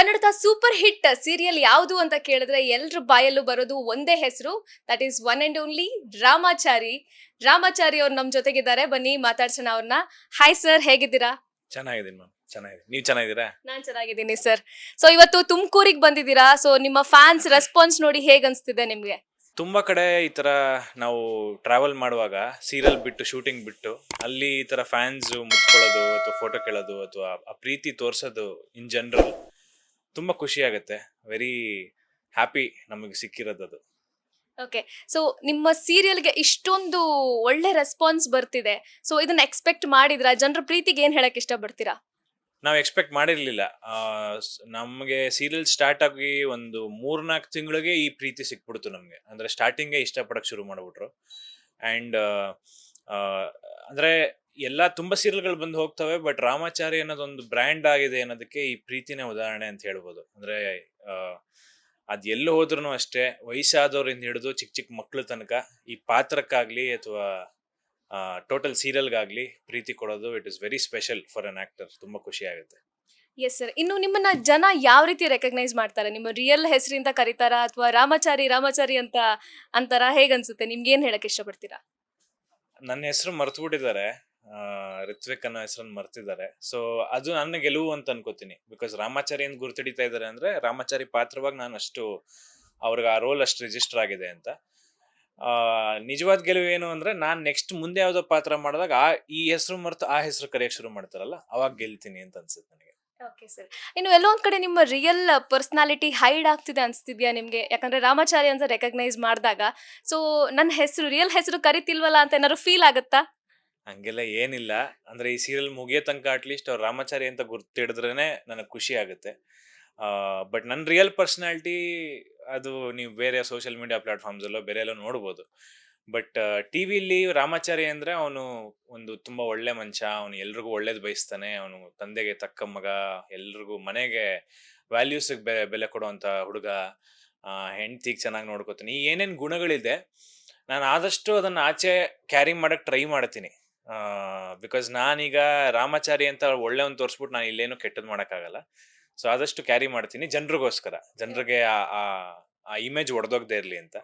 ಕನ್ನಡದ super hit serial ಯಾವುದು ಅಂತ ಕೇಳಿದ್ರೆ ಎಲ್ರ ಬಾಯಲ್ಲೂ ಬರೋದು ಒಂದೇ ಹೆಸರು. That is one and only Ramachari. Ramachari ಅವ್ರು ನಮ್ ಜೊತೆಗಿದ್ದಾರೆ, ಬನ್ನಿ ಮಾತಾಡ್ಸೋಣ ಅವ್ರನ್ನ. ಹಾಯ್ ಸರ್, ಹೇಗಿದ್ದೀರಾ? ಚೆನ್ನಾಗಿದ್ದೀನಿ ಮ್ಯಾಮ್, ಚೆನ್ನಾಗಿದೆ. ನೀವು ಚೆನ್ನಾಗಿದ್ದೀರಾ? ನಾನ್ ಚೆನ್ನಾಗಿದ್ದೀನಿ ಸರ್. ಸೊ ಇವತ್ತು ತುಮಕೂರಿಗೆ ಬಂದಿದ್ದೀರಾ. ಸೊ ನಿಮ್ಮ ಫ್ಯಾನ್ಸ್ ರೆಸ್ಪಾನ್ಸ್ ನೋಡಿ ಹೇಗ್ ಅನ್ಸ್ತಿದೆ ನಿಮ್ಗೆ? ತುಂಬಾ ಕಡೆ ಈ ತರ ನಾವು ಟ್ರಾವೆಲ್ ಮಾಡುವಾಗ ಸೀರಿಯಲ್ ಬಿಟ್ಟು, ಶೂಟಿಂಗ್ ಬಿಟ್ಟು, ಅಲ್ಲಿ ಈ ತರ ಫ್ಯಾನ್ಸ್ ಮುತ್ಕೊಳ್ಳೋದು ಅಥವಾ ಫೋಟೋ ಕೇಳೋದು ಅಥವಾ ಆ ಪ್ರೀತಿ ತೋರ್ಸೋದು ಇನ್ ಜನರಲ್ ತುಂಬಾ ಖುಷಿ ಆಗುತ್ತೆ. ವೆರಿ ಹ್ಯಾಪಿ ನಮಗೆ ಸಿಕ್ಕಿರೋದು ಅದು. ಓಕೆ. ಸೊ ನಿಮ್ಮ ಸೀರಿಯಲ್ಗೆ ಇಷ್ಟೊಂದು ಒಳ್ಳೆ ರೆಸ್ಪಾನ್ಸ್ ಬರ್ತಿದೆ. ಸೊ ಇದನ್ನ ಎಕ್ಸ್ಪೆಕ್ಟ್ ಮಾಡಿದ್ರಾ? ಜನರ ಪ್ರೀತಿಗೆ ಏನ್ ಹೇಳಕ್ ಇಷ್ಟಪಡ್ತೀರಾ? ನಾವು ಎಕ್ಸ್ಪೆಕ್ಟ್ ಮಾಡಿರ್ಲಿಲ್ಲ. ನಮಗೆ ಸೀರಿಯಲ್ ಸ್ಟಾರ್ಟ್ ಆಗಿ ಒಂದು 3-4 ತಿಂಗಳಿಗೆ ಈ ಪ್ರೀತಿ ಸಿಕ್ಬಿಡ್ತು ನಮಗೆ. ಅಂದ್ರೆ ಸ್ಟಾರ್ಟಿಂಗೇ ಇಷ್ಟಪಡಕ್ ಶುರು ಮಾಡ್ಬಿಟ್ರು. ಆ್ಯಂಡ್ ಅಂದ್ರೆ ಎಲ್ಲ ತುಂಬಾ ಸೀರಿಯಲ್ಗಳು ಬಂದು ಹೋಗ್ತವೆ, ಬಟ್ ರಾಮಾಚಾರಿ ಅನ್ನೋದೊಂದು ಬ್ರ್ಯಾಂಡ್ ಆಗಿದೆ ಅನ್ನೋದಕ್ಕೆ ಈ ಪ್ರೀತಿನೇ ಉದಾಹರಣೆ ಅಂತ ಹೇಳ್ಬೋದು. ಅಂದ್ರೆ ಅದ್ ಎಲ್ಲಿ ಹೋದ್ರು ಅಷ್ಟೇ, ವಯಸ್ಸಾದವರಿಂದ ಹಿಡಿದು ಚಿಕ್ಕ ಚಿಕ್ಕ ಮಕ್ಳ ತನಕ ಈ ಪಾತ್ರಕ್ಕಾಗ್ಲಿ ಅಥವಾ ಟೋಟಲ್ ಸೀರಿಯಲ್ಗಾಗ್ಲಿ ಪ್ರೀತಿ ಕೊಡೋದು it is very special for an actor. ತುಂಬಾ ಖುಷಿ ಆಗುತ್ತೆ. Yes sir. ಇನ್ನು ನಿಮ್ಮನ್ನ ಜನ ಯಾವ ರೀತಿ ರೆಕಗ್ನೈಸ್ ಮಾಡ್ತಾರೆ? ನಿಮ್ಮ ರಿಯಲ್ ಹೆಸರಿಂದ ಕರೀತಾರಾ ಅಥವಾ ರಾಮಾಚಾರಿ ರಾಮಾಚಾರಿ ಅಂತ ಅಂತಾರ? ಹೇಗನ್ಸುತ್ತೆ? ನಿಮ್ಗೆ ಏನ್ ಹೇಳಕ್ ಇಷ್ಟಪಡ್ತೀರಾ? ನನ್ನ ಹೆಸರು ಮರ್ತು ಬಿಟ್ಟಿದ್ದಾರೆ. ರಿತ್ವಿಕ್ ಅನ್ನೋ ಹೆಸರನ್ನ ಮರ್ತಿದ್ದಾರೆ. ಸೊ ಅದು ನನ್ನ ಗೆಲುವು ಅಂತ ಅನ್ಕೋತೀನಿ. ಬಿಕಾಸ್ ರಾಮಾಚಾರಿ ಅಂತ ಗುರ್ತಿಡಿತಾ ಇದ್ದಾರೆ ಅಂದ್ರೆ ರಾಮಾಚಾರಿ ಪಾತ್ರವಾಗಿ ನಾನು ಅಷ್ಟು ಅವ್ರಿಗೆ ಆ ರೋಲ್ ಅಷ್ಟು ರಿಜಿಸ್ಟರ್ ಆಗಿದೆ ಅಂತ. ನಿಜವಾದ ಗೆಲುವು ಏನು ಅಂದ್ರೆ ನಾನು ನೆಕ್ಸ್ಟ್ ಮುಂದೆ ಯಾವ್ದೋ ಪಾತ್ರ ಮಾಡಿದಾಗ ಈ ಹೆಸರು ಮರ್ತು ಆ ಹೆಸರು ಕರೆಯಕ್ ಶುರು ಮಾಡ್ತಾರಲ್ಲ, ಅವಾಗ ಗೆಲ್ತೀನಿ ಅಂತ ಅನ್ಸುತ್ತೆ ನನಗೆ. Okay sir. ಇನ್ನು ಎಲ್ಲೋ ಒಂದ್ ಕಡೆ ನಿಮ್ಮ ರಿಯಲ್ ಪರ್ಸನಾಲಿಟಿ ಹೈಡ್ ಆಗ್ತಿದೆ ಅನ್ಸ್ತಿದ್ಯಾ ನಿಮ್ಗೆ? ಯಾಕಂದ್ರೆ ರಾಮಾಚಾರಿ ಅಂತ ರೆಕಗ್ನೈಸ್ ಮಾಡಿದಾಗ ಸೊ ನನ್ನ ಹೆಸರು, ರಿಯಲ್ ಹೆಸರು ಕರಿತಿಲ್ವಲ್ಲ ಅಂತ ಏನಾದ್ರು ಫೀಲ್ ಆಗುತ್ತಾ? ಹಂಗೆಲ್ಲ ಏನಿಲ್ಲ. ಅಂದ್ರೆ ಈ ಸೀರಿಯಲ್ ಮುಗಿಯೋ ತನಕ ಅಟ್ಲೀಸ್ಟ್ ಅವ್ರು ರಾಮಾಚಾರಿ ಅಂತ ಗುರ್ತಿಡಿದ್ರೇನೆ ನನಗೆ ಖುಷಿ ಆಗುತ್ತೆ. ಬಟ್ ನನ್ನ ರಿಯಲ್ ಪರ್ಸನಾಲಿಟಿ ಅದು ನೀವು ಬೇರೆ ಸೋಷಿಯಲ್ ಮೀಡಿಯಾ ಪ್ಲಾಟ್ಫಾರ್ಮ್ಸ್ ಅಲ್ಲೋ ಬೇರೆ ಎಲ್ಲೋ ನೋಡ್ಬೋದು. ಬಟ್ ಟಿವಿಲಿ ರಾಮಾಚಾರಿ ಅಂದ್ರೆ ಅವನು ಒಂದು ತುಂಬಾ ಒಳ್ಳೆ ಮನುಷ್ಯ. ಅವನು ಎಲ್ರಿಗೂ ಒಳ್ಳೇದು ಬಯಸ್ತಾನೆ. ಅವನು ತಂದೆಗೆ ತಕ್ಕ ಮಗ, ಎಲ್ರಿಗೂ ಮನೆಗೆ ವ್ಯಾಲ್ಯೂಸ್ ಬೆಲೆ ಕೊಡುವಂತ ಹುಡುಗ, ಹೆಂಡತಿಗೆ ಚೆನ್ನಾಗಿ ನೋಡ್ಕೋತಾನೆ. ಈ ಏನೇನ್ ಗುಣಗಳಿದೆ ನಾನು ಆದಷ್ಟು ಅದನ್ನ ಆಚೆ ಕ್ಯಾರಿ ಮಾಡಕ್ ಟ್ರೈ ಮಾಡ್ತೀನಿ. ಬಿಕಾಸ್ ನಾನೀಗ ರಾಮಾಚಾರಿ ಅಂತ ಒಳ್ಳೆವನ್ ತೋರಿಸ್ಬಿಟ್ಟು ನಾನು ಇಲ್ಲೇನು ಕೆಟ್ಟದ್ ಮಾಡಕ್ಕಾಗಲ್ಲ. ಸೊ ಆದಷ್ಟು ಕ್ಯಾರಿ ಮಾಡ್ತೀನಿ ಜನರಿಗೋಸ್ಕರ, ಜನರಿಗೆ ಆ ಇಮೇಜ್ ಒಡೆದೋಗದೆ ಇರ್ಲಿ ಅಂತ.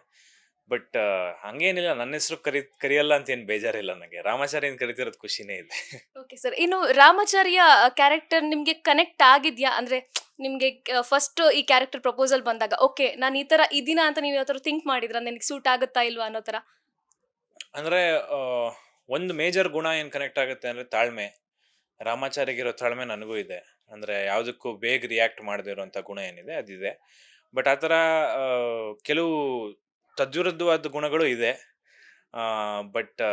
ಬಟ್ ಹಂಗೇನಿಲ್ಲ, ನನ್ನ ಹೆಸರು ಕರಿಯಲ್ಲ ಅಂತ ಏನ್ ಬೇಜಾರಿಲ್ಲ ನನಗೆ. ರಾಮಾಚಾರಿ ಅಂತ ಕರಿತಿರೋದು ಖುಷಿನೇ ಇದೆ. Okay sir. ಇನ್ನು ರಾಮಾಚಾರಿಯ ಕ್ಯಾರೆಕ್ಟರ್ ನಿಮ್ಗೆ ಕನೆಕ್ಟ್ ಆಗಿದ್ಯಾ? ಅಂದ್ರೆ ನಿಮ್ಗೆ ಫಸ್ಟ್ ಈ ಕ್ಯಾರೆಕ್ಟರ್ ಪ್ರಪೋಸಲ್ ಬಂದಾಗ ಓಕೆ ನಾನು ಈ ತರ ಇದೀನ ಅಂತ ನೀವು ಯಾವ ತರ ಥಿಂಕ್ ಮಾಡಿದ್ರ? ನನಗೆ ಸೂಟ್ ಆಗುತ್ತಾ ಇಲ್ವಾ ಅನ್ನೋ ತರ? ಅಂದ್ರೆ ಒಂದು ಮೇಜರ್ ಗುಣ ಏನ್ ಕನೆಕ್ಟ್ ಆಗುತ್ತೆ ಅಂದ್ರೆ ತಾಳ್ಮೆ. ರಾಮಾಚಾರಿಗಿರೋ ತಾಳ್ಮೆ ನನಗೂ ಇದೆ. ಅಂದ್ರೆ ಯಾವ್ದಕ್ಕೂ ಬೇಗ ರಿಯಾಕ್ಟ್ ಮಾಡದೇ ಇರುವಂತ ಗುಣ ಏನಿದೆ ಅದಿದೆ. ಬಟ್ ಆತರ ಕೆಲವು ತದ್ವಿರುದ್ಧವಾದ ಗುಣಗಳು ಇದೆ. ಬಟ್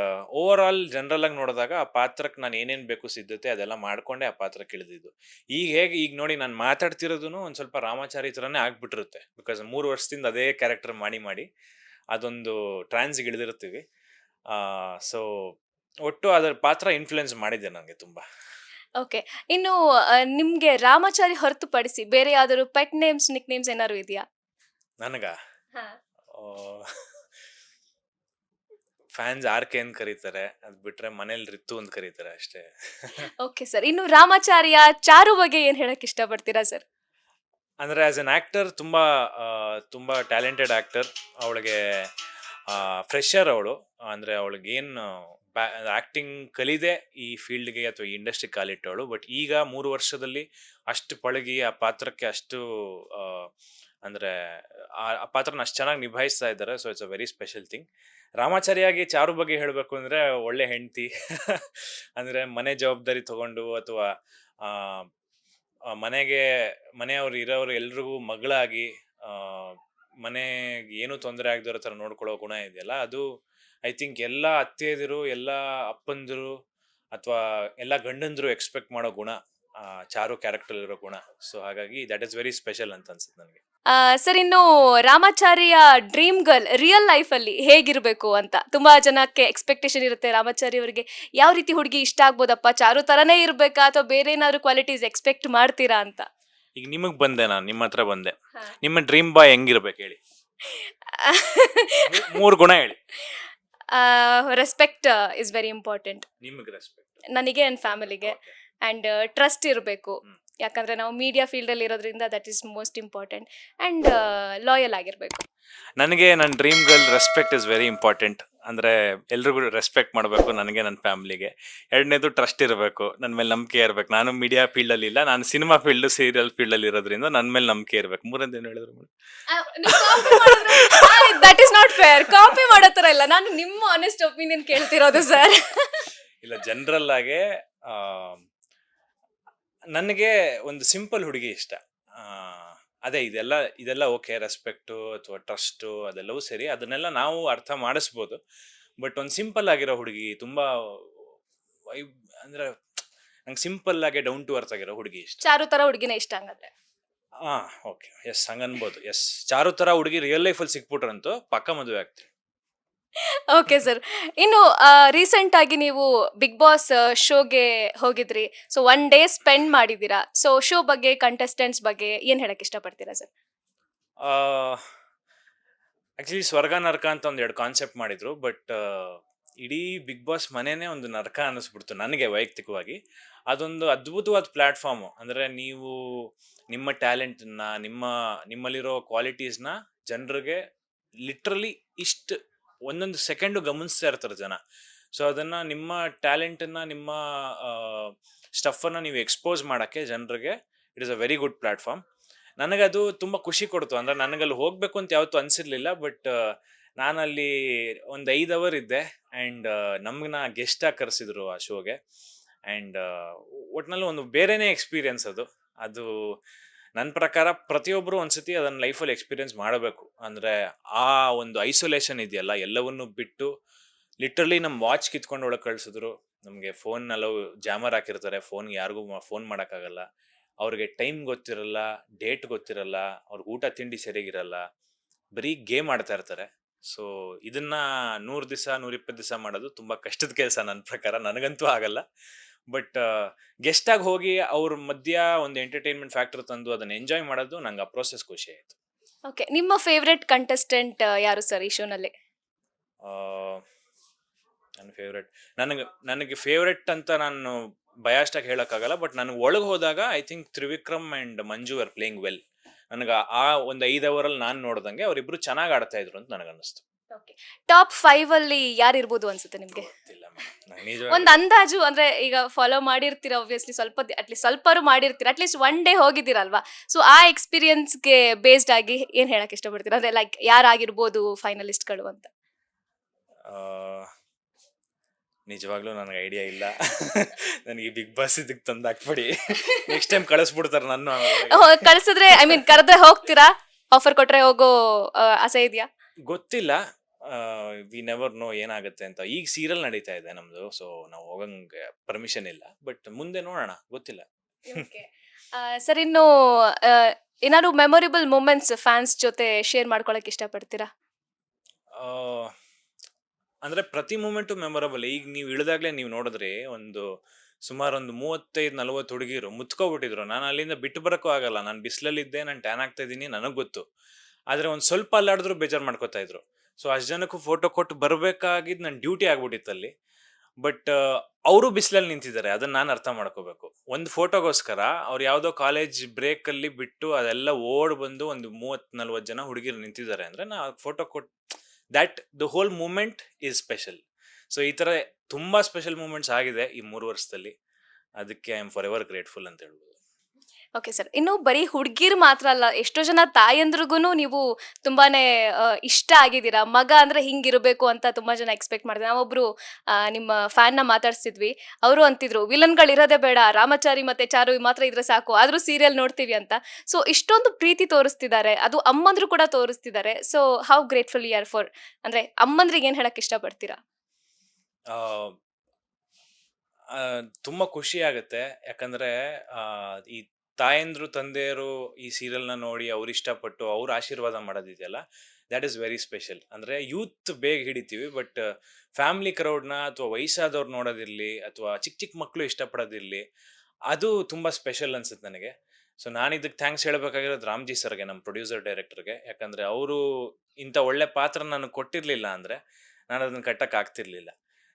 ಓವರ್ ಆಲ್ ಜನರಲ್ ಆಗಿ ನೋಡಿದಾಗ ಆ ಪಾತ್ರಕ್ಕೆ ನಾನು ಏನೇನ್ ಬೇಕು ಸಿದ್ಧತೆ ಅದೆಲ್ಲ ಮಾಡ್ಕೊಂಡೆ ಆ ಪಾತ್ರಕ್ಕೆ ಇಳಿದಿದ್ದು. ಈಗ ನೋಡಿ ನಾನು ಮಾತಾಡ್ತಿರೋದನ್ನು ಒಂದ್ ಸ್ವಲ್ಪ ರಾಮಾಚಾರಿ ತರನೇ ಆಗ್ಬಿಟ್ಟಿರುತ್ತೆ. ಬಿಕಾಸ್ 3 ವರ್ಷದಿಂದ ಅದೇ ಕ್ಯಾರೆಕ್ಟರ್ ಮಾಡಿ ಅದೊಂದು ಟ್ರಾನ್ಸ್ಗೆ ಇಳಿದಿರ್ತೀವಿ. ಸೊ ಒಟ್ಟು ಅದರ ಪಾತ್ರ ಇನ್ಫ್ಲುಯೆನ್ಸ್ ಮಾಡಿದೆ ನನಗೆ ತುಂಬಾ. ಓಕೆ. ಇನ್ನು ನಿಮ್ಗೆ ರಾಮಾಚಾರಿ ಹೊರತುಪಡಿಸಿ ಬೇರೆ ಯಾವ್ದಾದ್ರು ಪೆಟ್ ನೇಮ್ಸ್, ನಿಕ್ ನೇಮ್ಸ್ ಏನಾದ್ರು ಇದೆಯಾ? ನನಗ ಫ್ಯಾನ್ಸ್ ಆರ್ಕೆ ಅಂತ ಕರೀತಾರೆ. ಅದ್ ಬಿಟ್ರೆ ಮನೇಲಿ ರಿತ್ತು ಅಂತ ಕರೀತಾರೆ ಅಷ್ಟೇ. Okay sir. ಇನ್ನು ರಾಮಾಚಾರಿಯ ಚಾರು ಬಗ್ಗೆ ಏನ್ ಹೇಳಕ್ ಇಷ್ಟಪಡ್ತೀರಾ ಸರ್? ಅಂದ್ರೆ ಆಸ್ ಅನ್ ಆಕ್ಟರ್ ತುಂಬಾ ಟ್ಯಾಲೆಂಟೆಡ್ ಆಕ್ಟರ್. ಅವಳಿಗೆ ಫ್ರೆಶರ್ ಅವಳು. ಅಂದ್ರೆ ಅವಳಿಗೆ ಏನು ಆಕ್ಟಿಂಗ್ ಕಲಿದೆ ಈ ಫೀಲ್ಡ್ಗೆ ಅಥವಾ ಈ ಇಂಡಸ್ಟ್ರಿ ಕಾಲಿಟ್ಟವಳು. ಬಟ್ ಈಗ 3 ವರ್ಷದಲ್ಲಿ ಅಷ್ಟು ಪಳಗಿ ಆ ಪಾತ್ರಕ್ಕೆ ಅಷ್ಟು ಅಂದ್ರೆ ಆ ಪಾತ್ರನ ಅಷ್ಟು ಚೆನ್ನಾಗಿ ನಿಭಾಯಿಸ್ತಾ ಇದ್ದಾರೆ. So it's a very special thing. ರಾಮಾಚಾರಿಯಾಗಿ ಚಾರು ಬಗ್ಗೆ ಹೇಳಬೇಕು ಅಂದ್ರೆ ಒಳ್ಳೆ ಹೆಂಡತಿ. ಅಂದ್ರೆ ಮನೆ ಜವಾಬ್ದಾರಿ ತಗೊಂಡು ಅಥವಾ ಆ ಮನೆಯವ್ರು ಇರೋರು ಎಲ್ರಿಗೂ ಮಗಳಾಗಿ ಮನೆಗೆ ಏನು ತೊಂದರೆ ಆಗದಿರೋ ತರ ನೋಡ್ಕೊಳ್ಳೋ ಗುಣ ಇದೆಯಲ್ಲ, ಅದು ಐ ಥಿಂಕ್ ಎಲ್ಲ ಅತ್ತೆಯದಿರು, ಎಲ್ಲ ಅಪ್ಪಂದಿರು ಅಥವಾ ಎಲ್ಲ ಗಂಡಂದ್ರು ಎಕ್ಸ್ಪೆಕ್ಟ್ ಮಾಡೋ ಗುಣ ಚಾರು ಕ್ಯಾರೆಕ್ಟರ್ ಇರೋ ಗುಣ. ಸೊ ಹಾಗಾಗಿ ದಟ್ ಇಸ್ ವೆರಿ ಸ್ಪೆಷಲ್ ಅಂತ ಅನ್ಸುತ್ತೆ ನನಗೆ. ಸರ್, ಇನ್ನು ರಾಮಾಚಾರಿಯ ಡ್ರೀಮ್ ಗರ್ಲ್ ರಿಯಲ್ ಲೈಫ್ ಅಲ್ಲಿ ಹೇಗಿರ್ಬೇಕು ಅಂತ ತುಂಬಾ ಜನಕ್ಕೆ ಎಕ್ಸ್ಪೆಕ್ಟೇಷನ್ ಇರುತ್ತೆ. ರಾಮಾಚಾರಿ ಅವರಿಗೆ ಯಾವ ರೀತಿ ಹುಡುಗಿ ಇಷ್ಟ ಆಗ್ಬೋದಪ್ಪ? ಚಾರು ತರನೇ ಇರ್ಬೇಕಾ ಅಥವಾ ಬೇರೆ ಏನಾದ್ರು ಕ್ವಾಲಿಟೀಸ್ ಎಕ್ಸ್ಪೆಕ್ಟ್ ಮಾಡ್ತೀರಾ ಅಂತ? ಈಗ ನಿಮಗ್ ಬಂದೆ, ನಾನು ನಿಮ್ಮ ಹತ್ರ ಬಂದೆ. ನಿಮ್ಮ ಡ್ರೀಮ್ ಬಾಯ್ ಹೆಂಗಿರ್ಬೇಕು ಹೇಳಿ? 3 ಗುಣ ಹೇಳಿ. ರೆಸ್ಪೆಕ್ಟ್ ಇಸ್ ವೆರಿ ಇಂಪಾರ್ಟೆಂಟ್ ನಿಮಗೆ. ರೆಸ್ಪೆಕ್ಟ್ ನನಗೆ ಅಂಡ್ ಫ್ಯಾಮಿಲಿಗೆ. ಅಂಡ್ ಟ್ರಸ್ಟ್ ಇರಬೇಕು. ಯಾಕಂದ್ರೆ ನಾವು ಮೀಡಿಯಾ ಫೀಲ್ಡಲ್ಲಿ ಇರೋದ್ರಿಂದ that is most important and loyal ಆಗಿರಬೇಕು. ನನಗೆ ನನ್ನ dream girl respect is very important. ಅಂದರೆ ಎಲ್ರಿಗೂ ರೆಸ್ಪೆಕ್ಟ್ ಮಾಡಬೇಕು, ನನಗೆ ನನ್ನ ಫ್ಯಾಮ್ಲಿಗೆ. ಎರಡನೇದು ಟ್ರಸ್ಟ್ ಇರಬೇಕು, ನನ್ನ ಮೇಲೆ ನಂಬಿಕೆ ಇರಬೇಕು. ನಾನು ಮೀಡಿಯಾ ಫೀಲ್ಡಲ್ಲಿ ಇಲ್ಲ, ನಾನು ಸಿನಿಮಾ ಫೀಲ್ಡು ಸೀರಿಯಲ್ ಫೀಲ್ಡಲ್ಲಿ ಇರೋದ್ರಿಂದ ನನ್ನ ಮೇಲೆ ನಂಬಿಕೆ ಇರಬೇಕು. ಮೂರನೇದೇನು ಹೇಳಿದ್ರು madam? That is not fair. Copy ಮಾಡೋ ಥರ ಇಲ್ಲ, ನಾನು ನಿಮ್ಮ ಆನೆಸ್ಟ್ ಒಪಿನಿಯನ್ ಕೇಳ್ತಿರೋದು ಸರ್. ಇಲ್ಲ, ಜನರಲ್ ಆಗಿ ಆ, ನನಗೆ ಒಂದು ಸಿಂಪಲ್ ಹುಡುಗಿ ಇಷ್ಟ. ಆ, ಅದೇ ಇದೆಲ್ಲ ಓಕೆ, ರೆಸ್ಪೆಕ್ಟು ಅಥವಾ ಟ್ರಸ್ಟು ಅದೆಲ್ಲವೂ ಸರಿ, ಅದನ್ನೆಲ್ಲ ನಾವು ಅರ್ಥ ಮಾಡಿಸ್ಬೋದು. ಬಟ್ ಒಂದು ಸಿಂಪಲ್ ಆಗಿರೋ ಹುಡುಗಿ, ತುಂಬಾ ವೈಬ್, ಅಂದ್ರೆ ನಂಗೆ ಸಿಂಪಲ್ ಆಗಿ ಡೌನ್ ಟು ಅರ್ತ್ ಆಗಿರೋ ಹುಡುಗಿ ಇಷ್ಟ. ಚಾರು ಥರ ಹುಡುಗಿನೇ ಇಷ್ಟ ಹಂಗಾದ್ರೆ. ಹಾ, ಓಕೆ, ಎಸ್, ಹಂಗನ್ಬೋದು. ಎಸ್, ಚಾರು ತರ ಹುಡುಗಿ ರಿಯಲ್ ಲೈಫಲ್ಲಿ ಸಿಕ್ಬಿಟ್ರಂತೂ ಪಕ್ಕ ಮದುವೆ ಆಗ್ತೀನಿ. Okay sir. ಇನ್ನು ರೀಸೆಂಟ್ ಆಗಿ ನೀವು ಬಿಗ್ ಬಾಸ್ ಶೋಗೆ ಹೋಗಿದ್ರಿ. ಸೊ 1 ಡೇ ಸ್ಪೆಂಡ್ ಮಾಡಿದ್ದೀರಾ. ಸೊ ಶೋ ಬಗ್ಗೆ, ಕಂಟೆಸ್ಟೆಂಟ್ಸ್ ಬಗ್ಗೆ ಏನ್ ಹೇಳಕ್ ಇಷ್ಟಪಡ್ತೀರಾ ಸರ್? ಆಕ್ಚುಲಿ ಸ್ವರ್ಗ ನರಕ ಅಂತ ಒಂದೆರಡು ಕಾನ್ಸೆಪ್ಟ್ ಮಾಡಿದ್ರು, ಬಟ್ ಇಡೀ ಬಿಗ್ ಬಾಸ್ ಮನೆನೇ ಒಂದು ನರಕ ಅನ್ನಿಸ್ಬಿಡ್ತು ನನಗೆ ವೈಯಕ್ತಿಕವಾಗಿ. ಅದೊಂದು ಅದ್ಭುತವಾದ ಪ್ಲಾಟ್ಫಾರ್ಮು. ಅಂದರೆ ನೀವು ನಿಮ್ಮ ಟ್ಯಾಲೆಂಟನ್ನ, ನಿಮ್ಮಲ್ಲಿರೋ ಕ್ವಾಲಿಟೀಸ್ನ ಜನರಿಗೆ ಲಿಟ್ರಲಿ ಇಷ್ಟು ಒಂದೊಂದು ಸೆಕೆಂಡು ಗಮನಿಸ್ತಾ ಇರ್ತಾರೆ ಜನ. ಸೊ ಅದನ್ನು, ನಿಮ್ಮ ಟ್ಯಾಲೆಂಟನ್ನು, ನಿಮ್ಮ ಸ್ಟಫನ್ನು ನೀವು ಎಕ್ಸ್ಪೋಸ್ ಮಾಡೋಕ್ಕೆ ಜನರಿಗೆ it is a very good platform. ನನಗದು ತುಂಬ ಖುಷಿ ಕೊಡ್ತು. ಅಂದರೆ ನನಗಲ್ಲಿ ಹೋಗಬೇಕು ಅಂತ ಯಾವತ್ತೂ ಅನಿಸಿರ್ಲಿಲ್ಲ, ಬಟ್ ನಾನಲ್ಲಿ ಒಂದು 5 ಅವರ್ ಇದ್ದೆ. ಆ್ಯಂಡ್ ನಮ್ಮನ್ನ ಗೆಸ್ಟಾಗಿ ಕರೆಸಿದ್ರು ಆ ಶೋಗೆ. ಆ್ಯಂಡ್ ಒಟ್ಟಿನಲ್ಲಿ ಒಂದು ಬೇರೆನೇ ಎಕ್ಸ್ಪೀರಿಯನ್ಸ್ ಅದು. ಅದು ನನ್ನ ಪ್ರಕಾರ ಪ್ರತಿಯೊಬ್ಬರು ಒಂದ್ಸತಿ ಅದನ್ನು ಲೈಫಲ್ಲಿ ಎಕ್ಸ್ಪೀರಿಯನ್ಸ್ ಮಾಡಬೇಕು. ಅಂದರೆ ಆ ಒಂದು ಐಸೋಲೇಷನ್ ಇದೆಯಲ್ಲ, ಎಲ್ಲವನ್ನೂ ಬಿಟ್ಟು ಲಿಟ್ರಲಿ ನಮ್ಮ ವಾಚ್ ಕಿತ್ಕೊಂಡು ಒಳಗೆ ಕಳಿಸಿದ್ರು. ನಮಗೆ ಫೋನ್ನೆಲ್ಲ ಜಾಮರ್ ಹಾಕಿರ್ತಾರೆ, ಫೋನ್ಗೆ ಯಾರಿಗೂ ಫೋನ್ ಮಾಡೋಕ್ಕಾಗಲ್ಲ. ಅವ್ರಿಗೆ ಟೈಮ್ ಗೊತ್ತಿರಲ್ಲ, ಡೇಟ್ ಗೊತ್ತಿರಲ್ಲ, ಅವ್ರಿಗೆ ಊಟ ತಿಂಡಿ ಸರಿಯಾಗಿರಲ್ಲ, ಬರೀ ಗೇಮ್ ಆಡ್ತಾ ಇರ್ತಾರೆ. ಸೊ ಇದನ್ನ 100 ದಿವಸ 120 ದಿವಸ ಮಾಡೋದು ತುಂಬ ಕಷ್ಟದ ಕೆಲಸ ನನ್ನ ಪ್ರಕಾರ. ನನಗಂತೂ ಆಗಲ್ಲ. ಬಟ್ ಗೆಸ್ಟಾಗಿ ಹೋಗಿ ಅವ್ರ ಮಧ್ಯ ಒಂದು ಎಂಟರ್ಟೈನ್ಮೆಂಟ್ ಫ್ಯಾಕ್ಟರ್ ತಂದು ಅದನ್ನು ಎಂಜಾಯ್ ಮಾಡೋದು ನಂಗೆ ಆ ಪ್ರೋಸೆಸ್ ಖುಷಿ ಆಯಿತು. ಓಕೆ, ನಿಮ್ಮ ಫೇವ್ರೆಟ್ ಕಂಟೆಸ್ಟೆಂಟ್ ಯಾರು ಸರ್ ಈ ಶೋನಲ್ಲಿ? ನನ್ನ ಫೇವ್ರೆಟ್, ನನಗೆ ಫೇವ್ರೆಟ್ ಅಂತ ನಾನು ಬಯಾಸ್ಟಾಗಿ ಹೇಳೋಕ್ಕಾಗಲ್ಲ. ಬಟ್ ನನಗೆ ಒಳಗೆ ಹೋದಾಗ I think Trivikram and Manju are playing well. ನನಗೆ ಆ ಒಂದು 5 ಅವರಲ್ಲಿ ನಾನು ನೋಡ್ದಂಗೆ ಅವರಿಬ್ರು ಚೆನ್ನಾಗಿ ಆಡ್ತಾ ಇದ್ರು ಅಂತ ನನಗನ್ನಿಸ್ತು. ಓಕೆ, ಟಾಪ್ 5 ಅಲ್ಲಿ ಯಾರು ಇರ್ಬೋದು ಅನ್ಸುತ್ತೆ ನಿಮ್ಗೆ? ಗೊತ್ತಿಲ್ಲ ಮೇಡಮ್, ಒಂದು ಅಂದಾಜು, ಅಂದ್ರೆ ಈಗ ಫಾಲೋ ಮಾಡಿರ್ತೀರಾ ಆಬ್ವಿಯಸ್ಲಿ, ಅಟ್ಲೀಸ್ಟ್ ಸ್ವಲ್ಪಾರು ಮಾಡಿರ್ತೀರಾ, ಅಟ್ಲೀಸ್ಟ್ 1 ಡೇ ಹೋಗಿದ್ದೀರಲ್ವಾ? ಸೊ ಆ ಎಕ್ಸ್ಪೀರಿಯನ್ಸ್ಗೆ ಬೇಸ್ಡ್ ಆಗಿ ಏನ್ ಹೇಳಕ್ ಇಷ್ಟಪಡ್ತೀರಾ? ಅಂದ್ರೆ ಲೈಕ್ ಯಾರಾಗಿರ್ಬೋದು ಫೈನಲಿಸ್ಟ್ಗಳು ಅಂತ? ನಿಜವಾಗ್ಲೂ ನನಗೆ ಐಡಿಯಾ ಇಲ್ಲ. ನನಗೆ ಬಿಗ್ ಬಾಸ್ ಇದಕ್ಕೆ ತಂದು ಹಾಕ್ಬಿಡಿ, ನೆಕ್ಸ್ಟ್ ಟೈಮ್ ಕಳಿಸ್ಬಿಡ್ತಾರೆ ನನ್ನ. ಕಳ್ಸಿದ್ರೆ, ಐ ಮೀನ್ ಕರೆದ್ರೆ ಹೋಗ್ತೀರಾ? ಆಫರ್ ಕೊಟ್ರೆ ಹೋಗೋ ಆಸೆ ಇದೆಯಾ? ಗೊತ್ತಿಲ್ಲ, ವಿ ನೆವರ್ ನೋ ಏನಾಗುತ್ತೆ ಅಂತ. ಈಗ ಸೀರಿಯಲ್ ನಡೀತಾ ಇದೆ ನಮ್ದು, ಸೊ ನಾವು ಹೋಗಂಗೆ ಪರ್ಮಿಷನ್ ಇಲ್ಲ. ಬಟ್ ಮುಂದೆ ನೋಡೋಣ, ಗೊತ್ತಿಲ್ಲ. ಸರ್, ಇನ್ನು ಏನಾದ್ರು ಮೆಮೊರೇಬಲ್ ಮೂಮೆಂಟ್ಸ್ ಫ್ಯಾನ್ಸ್ ಜೊತೆ ಶೇರ್ ಮಾಡ್ಕೊಳಕ್ ಇಷ್ಟಪಡ್ತೀರಾ? ಅಂದ್ರೆ ಪ್ರತಿ ಮೂಮೆಂಟು ಮೆಮೊರಬಲ್. ಈಗ ನೀವು ಇಳಿದಾಗ್ಲೇ ನೀವು ನೋಡಿದ್ರೆ ಸುಮಾರು ಒಂದು 35-40 ಹುಡುಗಿರು ಮುತ್ಕೊಬಿಟ್ಟಿದ್ರು. ನಾನು ಅಲ್ಲಿಂದ ಬಿಟ್ಟು ಬರೋಕ್ಕೂ ಆಗಲ್ಲ. ನಾನು ಬಿಸಿಲಲ್ಲಿದ್ದೆ, ನಾನು ಟ್ಯಾನ್ ಆಗ್ತಾ ಇದ್ದೀನಿ, ನನಗೆ ಗೊತ್ತು. ಆದರೆ ಒಂದು ಸ್ವಲ್ಪ ಅಲ್ಲಾಡಿದ್ರು ಬೇಜಾರು ಮಾಡ್ಕೋತಾ ಇದ್ರು. ಸೊ ಅಷ್ಟು ಜನಕ್ಕೂ ಫೋಟೋ ಕೊಟ್ಟು ಬರಬೇಕಾಗಿದ್ದು ನನ್ನ ಡ್ಯೂಟಿ ಆಗ್ಬಿಟ್ಟಿತ್ತು ಅಲ್ಲಿ. ಬಟ್ ಅವರು ಬಿಸಿಲಲ್ಲಿ ನಿಂತಿದ್ದಾರೆ, ಅದನ್ನ ನಾನು ಅರ್ಥ ಮಾಡ್ಕೋಬೇಕು. ಒಂದು ಫೋಟೋಗೋಸ್ಕರ ಅವ್ರು ಯಾವುದೋ ಕಾಲೇಜ್ ಬ್ರೇಕಲ್ಲಿ ಬಿಟ್ಟು ಅದೆಲ್ಲ ಓಡ್ ಬಂದು ಒಂದು 30-40 ಜನ ಹುಡುಗಿರು ನಿಂತಿದ್ದಾರೆ ಅಂದರೆ ನಾ ಫೋಟೋ ಕೊಟ್ಟು that the whole moment is special. So ಈ ಥರ ತುಂಬ ಸ್ಪೆಷಲ್ ಮೂಮೆಂಟ್ಸ್ ಆಗಿದೆ ಈ 3 ವರ್ಷದಲ್ಲಿ. ಅದಕ್ಕೆ I am for ever grateful ಅಂತ ಹೇಳ್ಬೋದು. ಓಕೆ ಸರ್, ಇನ್ನು ಬರೀ ಹುಡುಗಿರು ಮಾತ್ರ ಅಲ್ಲ, ಎಷ್ಟೋ ಜನ ತಾಯಂದ್ರಿಗೂ ನೀವು ತುಂಬಾನೇ ಇಷ್ಟ ಆಗಿದ್ದೀರಾ. ಮಗ ಅಂದ್ರೆ ಹಿಂಗಿರಬೇಕು ಅಂತ ತುಂಬಾ ಜನ ಎಕ್ಸ್ಪೆಕ್ಟ್ ಮಾಡಿದ್ರು. ನಾವೊಬ್ರು ನಿಮ್ಮ ಫ್ಯಾನ್ನ ಮಾತಾಡ್ಸಿದ್ವಿ, ಅವರು ಅಂತಿದ್ರು ವಿಲನ್ಗಳು ಇರೋದೇ ಬೇಡ, ರಾಮಚಾರಿ ಮತ್ತೆ ಚಾರು ಮಾತ್ರ ಇದ್ರೆ ಸಾಕು, ಆದ್ರೂ ಸೀರಿಯಲ್ ನೋಡ್ತೀವಿ ಅಂತ. ಸೊ ಇಷ್ಟೊಂದು ಪ್ರೀತಿ ತೋರಿಸ್ತಿದ್ದಾರೆ, ಅದು ಅಮ್ಮಂದ್ರು ಕೂಡ ತೋರಿಸ್ತಿದ್ದಾರೆ. So how grateful you are for, ಅಂದ್ರೆ ಅಮ್ಮಂದ್ರಿಗೆ ಏನ್ ಹೇಳಕ್ ಇಷ್ಟಪಡ್ತೀರಾ? ತುಂಬ ಖುಷಿ ಆಗುತ್ತೆ. ಯಾಕಂದ್ರೆ ಈ ತಾಯಂದ್ರು ತಂದೆಯರು ಈ ಸೀರಿಯಲ್ನ ನೋಡಿ ಅವ್ರು ಇಷ್ಟಪಟ್ಟು ಅವ್ರ ಆಶೀರ್ವಾದ ಮಾಡೋದಿದೆಯಲ್ಲ, ದ್ಯಾಟ್ ಈಸ್ ವೆರಿ ಸ್ಪೆಷಲ್. ಅಂದರೆ ಯೂತ್ ಬೇಗ ಹಿಡಿತೀವಿ, ಬಟ್ ಫ್ಯಾಮಿಲಿ ಕ್ರೌಡ್ನ ಅಥವಾ ವಯಸ್ಸಾದವ್ರು ನೋಡೋದಿರಲಿ ಅಥವಾ ಚಿಕ್ಕ ಚಿಕ್ಕ ಮಕ್ಕಳು ಇಷ್ಟಪಡೋದಿರಲಿ, ಅದು ತುಂಬ ಸ್ಪೆಷಲ್ ಅನ್ಸುತ್ತೆ ನನಗೆ. ಸೊ ನಾನು ಇದಕ್ಕೆ ಥ್ಯಾಂಕ್ಸ್ ಹೇಳಬೇಕಾಗಿರೋದು ರಾಮ್ಜಿ ಸರ್ಗೆ, ನಮ್ಮ ಪ್ರೊಡ್ಯೂಸರ್ ಡೈರೆಕ್ಟರ್ಗೆ. ಯಾಕಂದರೆ ಅವರು ಇಂಥ ಒಳ್ಳೆ ಪಾತ್ರ ನನಗೆ ಕೊಟ್ಟಿರಲಿಲ್ಲ ಅಂದರೆ ನಾನು ಅದನ್ನು ಕಟ್ಟಕ್ಕೆ ಆಗ್ತಿರ್ಲಿಲ್ಲ.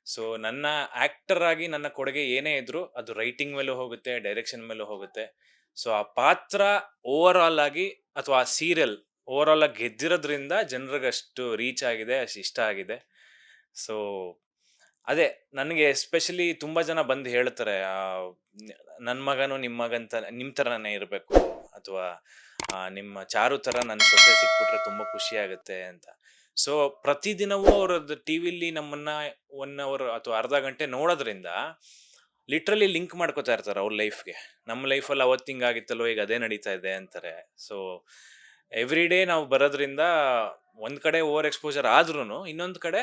ಸೊ ನನ್ನ ಆ್ಯಕ್ಟರ್ ಆಗಿ ನನ್ನ ಕೊಡುಗೆ ಏನೇ ಇದ್ರೂ ಅದು ರೈಟಿಂಗ್ ಮೇಲೂ ಹೋಗುತ್ತೆ, ಡೈರೆಕ್ಷನ್ ಮೇಲೂ ಹೋಗುತ್ತೆ. ಸೊ ಆ ಪಾತ್ರ ಓವರ್ ಆಲ್ ಆಗಿ ಅಥವಾ ಆ ಸೀರಿಯಲ್ ಓವರ್ ಆಲ್ ಆಗಿ ಗೆದ್ದಿರೋದ್ರಿಂದ ಜನರಿಗೆ ಅಷ್ಟು ರೀಚ್ ಆಗಿದೆ, ಅಷ್ಟು ಇಷ್ಟ ಆಗಿದೆ. ಸೊ ಅದೇ ನನಗೆ ಎಸ್ಪೆಷಲಿ ತುಂಬಾ ಜನ ಬಂದು ಹೇಳ್ತಾರೆ, ನನ್ನ ಮಗನು ನಿಮ್ಮ ಥರನೇ ಇರಬೇಕು, ಅಥವಾ ನಿಮ್ಮ ಚಾರು ಥರ ನನ್ನ ಸೊಸೆ ಸಿಕ್ಬಿಟ್ರೆ ತುಂಬ ಖುಷಿ ಆಗುತ್ತೆ ಅಂತ. ಸೊ ಪ್ರತಿದಿನವೂ ಅವ್ರದ್ದು ಟಿವಿಲಿ ನಮ್ಮನ್ನ 1 ಅವರ್ ಅಥವಾ ಅರ್ಧ ಗಂಟೆ ನೋಡೋದ್ರಿಂದ ಲಿಟ್ರಲಿ ಲಿಂಕ್ ಮಾಡ್ಕೋತಾ ಇರ್ತಾರೆ ಅವ್ರ ಲೈಫ್ಗೆ. ನಮ್ಮ ಲೈಫಲ್ಲಿ ಅವತ್ತು ಹಿಂಗಾಗಿತ್ತಲ್ವ, ಈಗ ಅದೇ ನಡೀತಾ ಇದೆ ಅಂತಾರೆ. ಸೊ ಎವ್ರಿ ಡೇ ನಾವು ಬರೋದ್ರಿಂದ ಒಂದ್ ಕಡೆ ಓವರ್ ಎಕ್ಸ್ಪೋಜರ್ ಆದ್ರೂ ಇನ್ನೊಂದ್ ಕಡೆ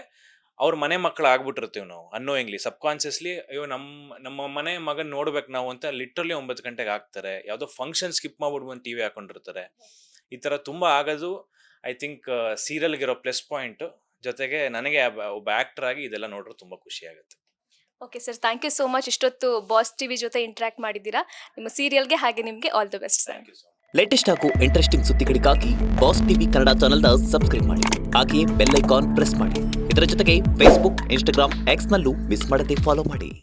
ಅವ್ರ ಮನೆ ಮಕ್ಕಳು ಆಗ್ಬಿಟ್ಟಿರ್ತೀವಿ ನಾವು ಅನ್ನೋಯಿಂಗ್ಲಿ, ಸಬ್ಕಾನ್ಸಿಯಸ್ಲಿ. ಅಯ್ಯೋ ನಮ್ಮ ಮನೆ ಮಗನ್ ನೋಡ್ಬೇಕು ನಾವು ಅಂತ ಲಿಟ್ರಲಿ 9 ಗಂಟೆಗೆ ಹಾಕ್ತಾರೆ. ಯಾವುದೋ ಫಂಕ್ಷನ್ ಸ್ಕಿಪ್ ಮಾಡ್ಬಿಟ್ಟು ಬಂದು ಟಿವಿ ಹಾಕೊಂಡಿರ್ತಾರೆ. ಈ ತರ ತುಂಬಾ ಆಗೋದು ಐ ಥಿಂಕ್ ಸೀರಿಯಲ್ಗಿರೋ ಪ್ಲಸ್ ಪಾಯಿಂಟ್. ಜೊತೆಗೆ ನನಗೆ ಒಬ್ಬ ಆಕ್ಟರ್ ಆಗಿ ಇದೆಲ್ಲ ನೋಡ್ರೆ ತುಂಬಾ ಖುಷಿ ಆಗುತ್ತೆ. Okay sir, thank you so much. ಇಷ್ಟೊತ್ತು ಬಾಸ್ ಟಿವಿ ಜೊತೆ ಇಂಟ್ರಾಕ್ಟ್ ಮಾಡಿದ್ದೀರಾ. ನಿಮ್ಮ ಸೀರಿಯಲ್ಗೆ ಹಾಗೆ ನಿಮಗೆ all the best sir. Thank you so much. Latest ಹಾಗೂ ಇಂಟ್ರೆಸ್ಟಿಂಗ್ ಸುದ್ದಿಗಳಿಗಾಗಿ ಬಾಸ್ ಟಿವಿ ಕನ್ನಡ ಚಾನೆಲ್ನ ಸಬ್ಸ್ಕ್ರೈಬ್ ಮಾಡಿ. ಹಾಗೆಯೇ ಬೆಲ್ ಐಕಾನ್ ಪ್ರೆಸ್ ಮಾಡಿ. ಇದರ ಜೊತೆಗೆ ಫೇಸ್ಬುಕ್, ಇನ್ಸ್ಟಾಗ್ರಾಮ್, ಎಕ್ಸ್ನಲ್ಲೂ ಮಿಸ್ ಮಾಡದೆ ಫಾಲೋ ಮಾಡಿ.